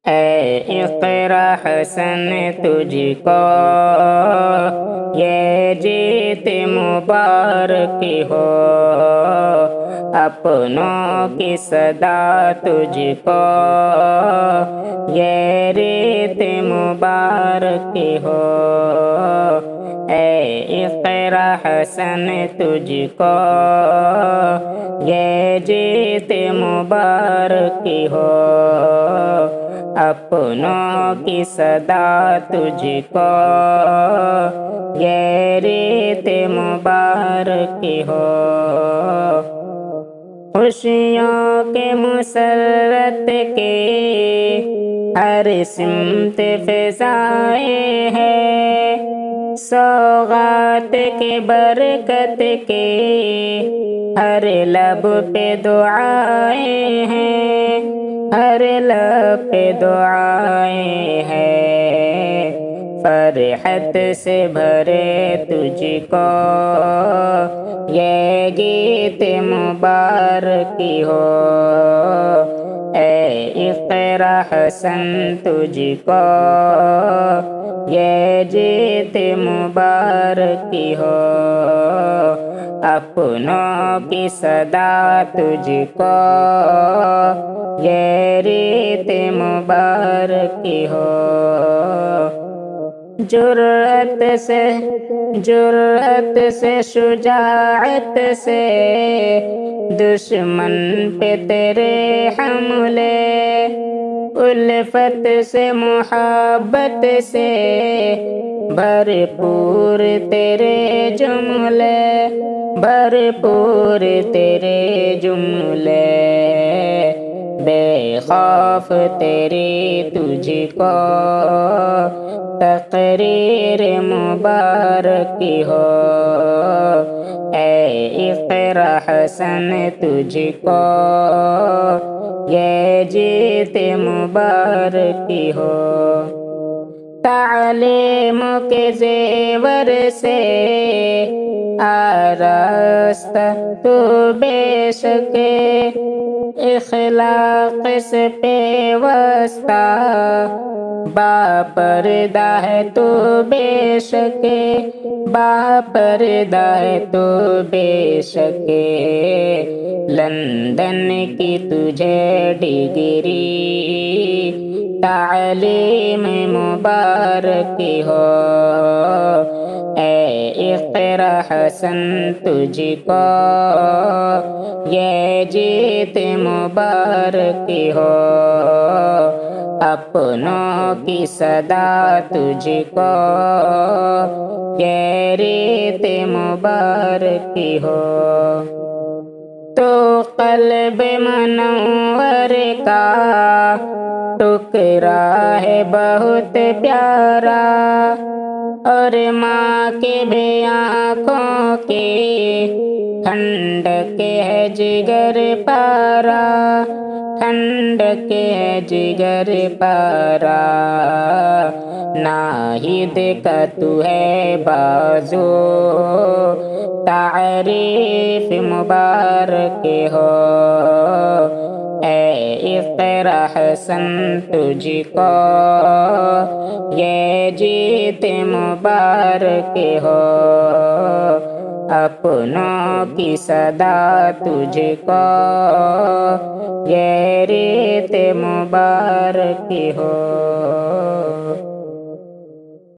اے اقرا حسن تجھ کو یہ جیت مبارک ہو، اپنوں کی صدا تجھ کو یہ ریت مبارک ہو۔ اے اقرا حسن تجھ کو یہ جیت مبارک ہو، اپنوں کی صدا تجھ کو یہ ریت مبارک ہو۔ خوشیوں کے مسرت کے ہر سمت فضائیں ہیں، سوغات کے برکت کے ہر لب پہ دعائیں ہیں، ہر لب پہ دعائیں ہیں۔ فرحت سے بھرے تجھ کو یہ گیت مبارک ہو، اے اقرا حسن تجھ کو یہ جیت مبارک ہو، اپنوں کی صدا تجھ کو یہ ریت مبارک ہو۔ جرأت سے شجاعت سے دشمن پہ تیرے حملے، الفت سے محبت سے بھرپور تیرے جملے، بھرپور تیرے جملے۔ بے خوف تیری تجھ کو تقریر مبارک ہو، اے اقرا حسن تجھ کو یہ جیت مبارک ہو۔ تعلیم کے زیور سے آراستہ تو بے شک، اخلاق سے پیوستہ باپردہ ہے تو بے شک، باپردہ ہے تو بے شک۔ لندن کی تجھے ڈگری تعلیم مبارک ہو، اے اقرا حسن تجھ کو یہ جیت مبارک ہو، اپنوں کی صدا تجھ کو یہ ریت مبارک ہو۔ تو قلب منور کا ٹکڑا ہے بہت پیارا، اور ماں کے بھی آنکھوں کی ٹھنڈک ہے جگر پارا، ٹھنڈک ہے جگر پارا۔ ناہید کا تو ہے بازو تعریف مبارک ہو، اے اقرا حسن تجھ کو یہ جیت مبارک ہو، اپنوں کی صدا تجھ کو یہ ریت مبارک ہو۔